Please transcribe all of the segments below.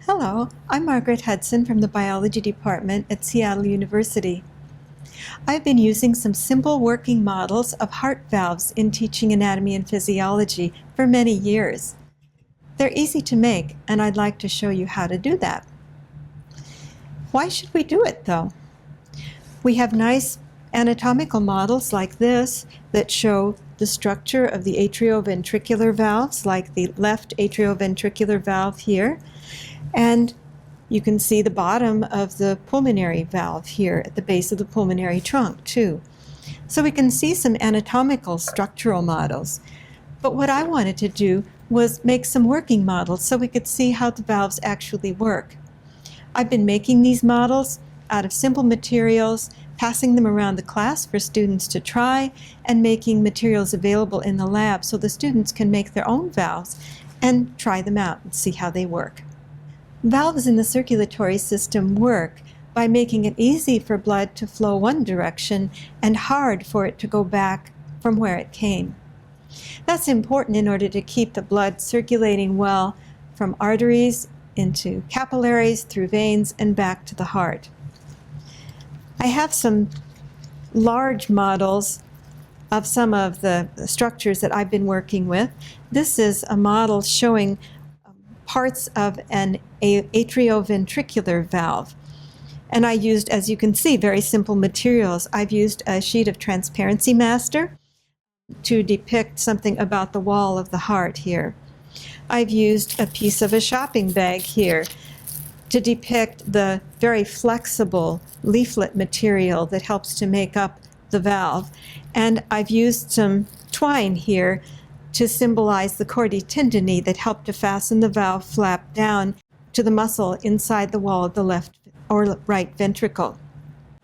Hello, I'm Margaret Hudson from the biology department at Seattle University. I've been using some simple working models of heart valves in teaching anatomy and physiology for many years. They're easy to make, and I'd like to show you how to do that. Why should we do it, though? We have nice anatomical models like this that show the structure of the atrioventricular valves, like the left atrioventricular valve here. And you can see the bottom of the pulmonary valve here at the base of the pulmonary trunk, too. So we can see some anatomical structural models. But what I wanted to do was make some working models so we could see how the valves actually work. I've been making these models out of simple materials, passing them around the class for students to try, and making materials available in the lab so the students can make their own valves and try them out and see how they work. Valves in the circulatory system work by making it easy for blood to flow one direction and hard for it to go back from where it came. That's important in order to keep the blood circulating well from arteries into capillaries, through veins, and back to the heart. I have some large models of some of the structures that I've been working with. This is a model showing parts of an atrioventricular valve. And I used, as you can see, very simple materials. I've used a sheet of transparency master to depict something about the wall of the heart here. I've used a piece of a shopping bag here to depict the very flexible leaflet material that helps to make up the valve. And I've used some twine here to symbolize the chordae tendineae that help to fasten the valve flap down to the muscle inside the wall of the left or right ventricle.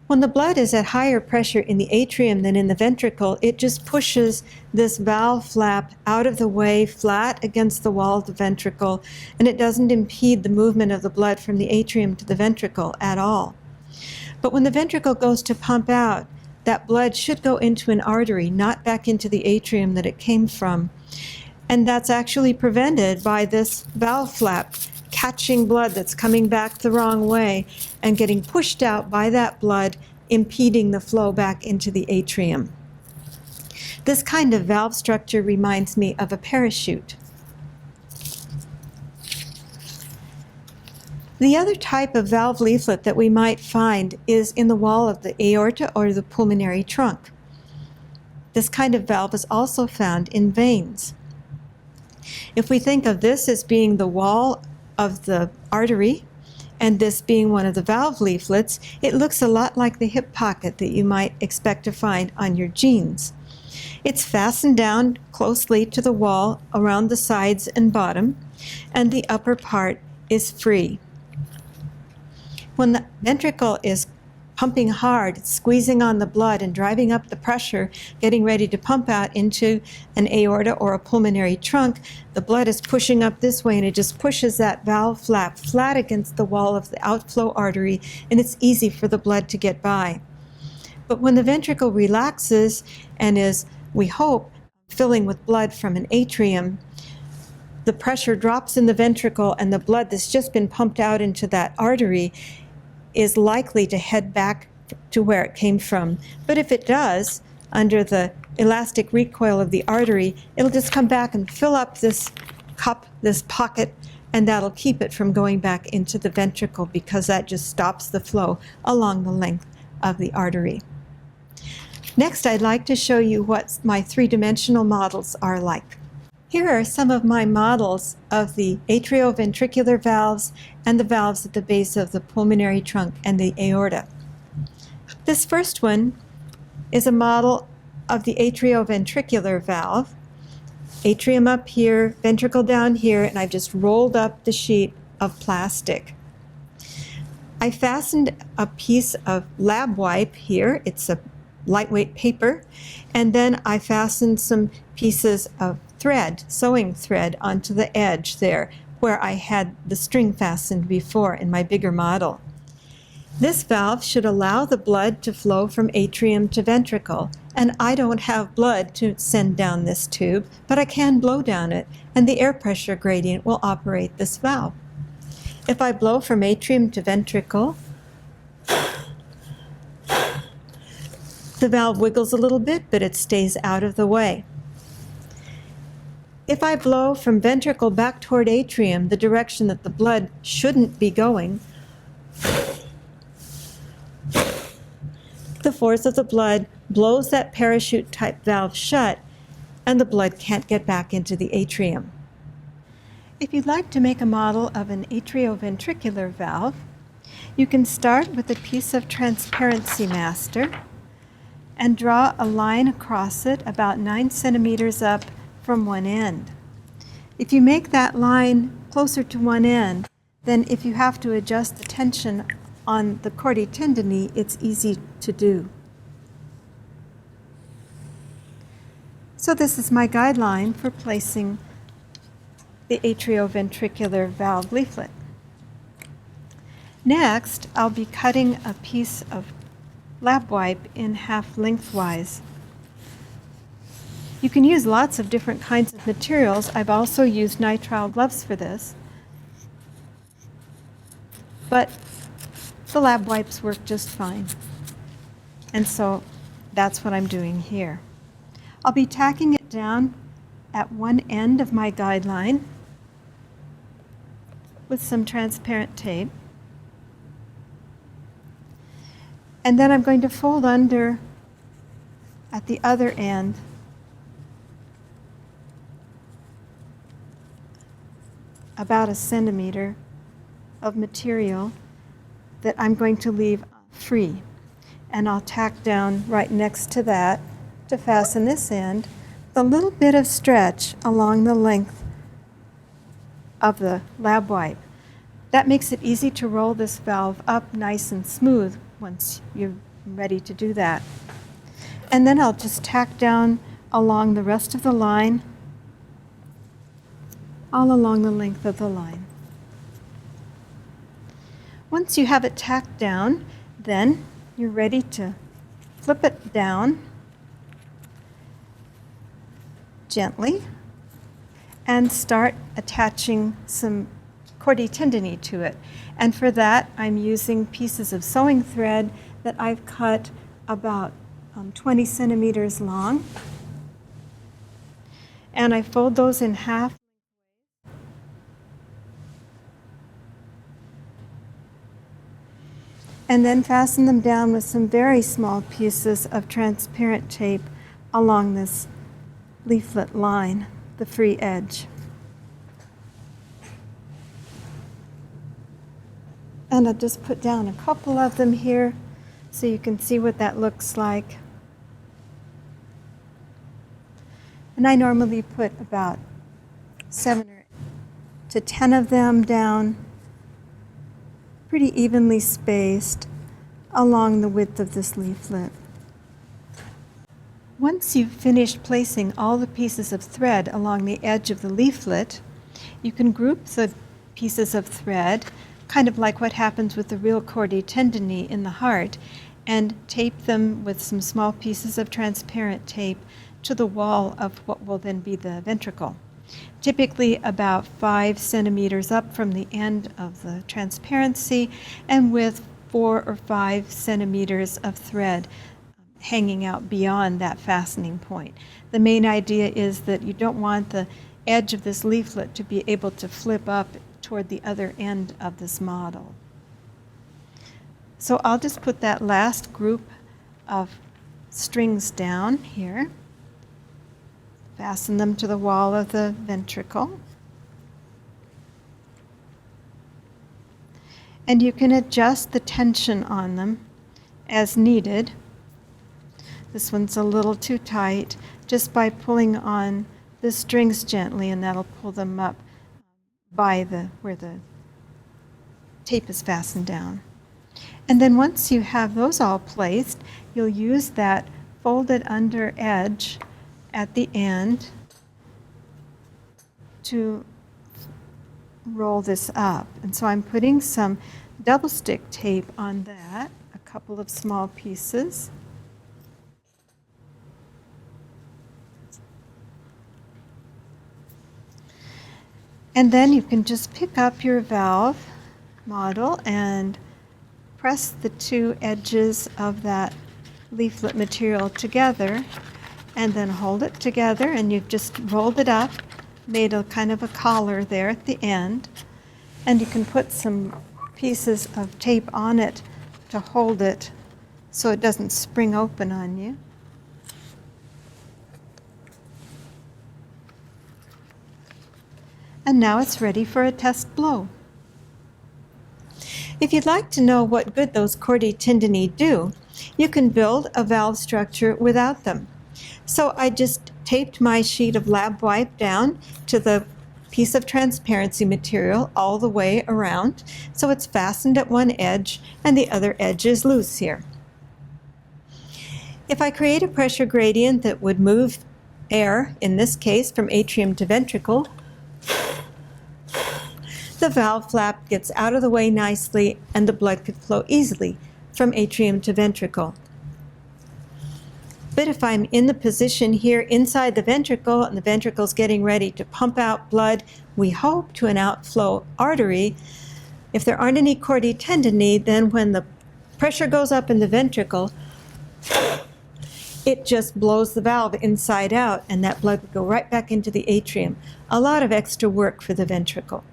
When the blood is at higher pressure in the atrium than in the ventricle, it just pushes this valve flap out of the way, flat against the wall of the ventricle, and it doesn't impede the movement of the blood from the atrium to the ventricle at all. But when the ventricle goes to pump out, that blood should go into an artery, not back into the atrium that it came from. And that's actually prevented by this valve flap catching blood that's coming back the wrong way and getting pushed out by that blood, impeding the flow back into the atrium. This kind of valve structure reminds me of a parachute. The other type of valve leaflet that we might find is in the wall of the aorta or the pulmonary trunk. This kind of valve is also found in veins. If we think of this as being the wall of the artery and this being one of the valve leaflets, it looks a lot like the hip pocket that you might expect to find on your jeans. It's fastened down closely to the wall around the sides and bottom, and the upper part is free. When the ventricle is pumping hard, squeezing on the blood and driving up the pressure, getting ready to pump out into an aorta or a pulmonary trunk, the blood is pushing up this way and it just pushes that valve flap flat against the wall of the outflow artery, and it's easy for the blood to get by. But when the ventricle relaxes and is, we hope, filling with blood from an atrium, the pressure drops in the ventricle and the blood that's just been pumped out into that artery is likely to head back to where it came from. But if it does, under the elastic recoil of the artery, it'll just come back and fill up this cup, this pocket, and that'll keep it from going back into the ventricle because that just stops the flow along the length of the artery. Next, I'd like to show you what my three-dimensional models are like. Here are some of my models of the atrioventricular valves and the valves at the base of the pulmonary trunk and the aorta. This first one is a model of the atrioventricular valve. Atrium up here, ventricle down here, and I've just rolled up the sheet of plastic. I fastened a piece of lab wipe here. It's a lightweight paper, and then I fastened some pieces of thread, sewing thread, onto the edge there where I had the string fastened before in my bigger model. This valve should allow the blood to flow from atrium to ventricle, and I don't have blood to send down this tube, but I can blow down it, and the air pressure gradient will operate this valve. If I blow from atrium to ventricle, the valve wiggles a little bit, but it stays out of the way. If I blow from ventricle back toward atrium, the direction that the blood shouldn't be going, the force of the blood blows that parachute-type valve shut, and the blood can't get back into the atrium. If you'd like to make a model of an atrioventricular valve, you can start with a piece of transparency master and draw a line across it about 9 centimeters up from one end. If you make that line closer to one end, then if you have to adjust the tension on the chordae tendineae, it's easy to do. So this is my guideline for placing the atrioventricular valve leaflet. Next, I'll be cutting a piece of lab wipe in half lengthwise. You can use lots of different kinds of materials. I've also used nitrile gloves for this. But the lab wipes work just fine. And so that's what I'm doing here. I'll be tacking it down at one end of my guideline with some transparent tape. And then I'm going to fold under at the other end about 1 centimeter of material that I'm going to leave free. And I'll tack down right next to that to fasten this end a little bit of stretch along the length of the lab wipe. That makes it easy to roll this valve up nice and smooth once you're ready to do that. And then I'll just tack down along the rest of the line, all along the length of the line. Once you have it tacked down, then you're ready to flip it down gently and start attaching some chordae tendineae to it. And for that, I'm using pieces of sewing thread that I've cut about 20 centimeters long. And I fold those in half. And then fasten them down with some very small pieces of transparent tape along this leaflet line, the free edge. And I'll just put down a couple of them here so you can see what that looks like. And I normally put about 7 to 10 of them down, pretty evenly spaced along the width of this leaflet. Once you've finished placing all the pieces of thread along the edge of the leaflet, you can group the pieces of thread, kind of like what happens with the real chordae tendineae in the heart, and tape them with some small pieces of transparent tape to the wall of what will then be the ventricle. Typically about 5 centimeters up from the end of the transparency, and with 4 or 5 centimeters of thread hanging out beyond that fastening point. The main idea is that you don't want the edge of this leaflet to be able to flip up toward the other end of this model. So I'll just put that last group of strings down here, fasten them to the wall of the ventricle, and you can adjust the tension on them as needed. This one's a little too tight, just by pulling on the strings gently, and that'll pull them up by where the tape is fastened down. And then once you have those all placed, you'll use that folded under edge at the end to roll this up. And so I'm putting some double stick tape on that, a couple of small pieces. And then you can just pick up your valve model and press the two edges of that leaflet material together and then hold it together, and you've just rolled it up, made a kind of a collar there at the end, and you can put some pieces of tape on it to hold it so it doesn't spring open on you. And now it's ready for a test blow. If you'd like to know what good those chordae tendineae do, you can build a valve structure without them. So I just taped my sheet of lab wipe down to the piece of transparency material all the way around, so it's fastened at one edge and the other edge is loose here. If I create a pressure gradient that would move air, in this case from atrium to ventricle, the valve flap gets out of the way nicely and the blood could flow easily from atrium to ventricle. But if I'm in the position here inside the ventricle and the ventricle's getting ready to pump out blood, we hope to an outflow artery, if there aren't any chordae tendineae, then when the pressure goes up in the ventricle, it just blows the valve inside out and that blood would go right back into the atrium. A lot of extra work for the ventricle.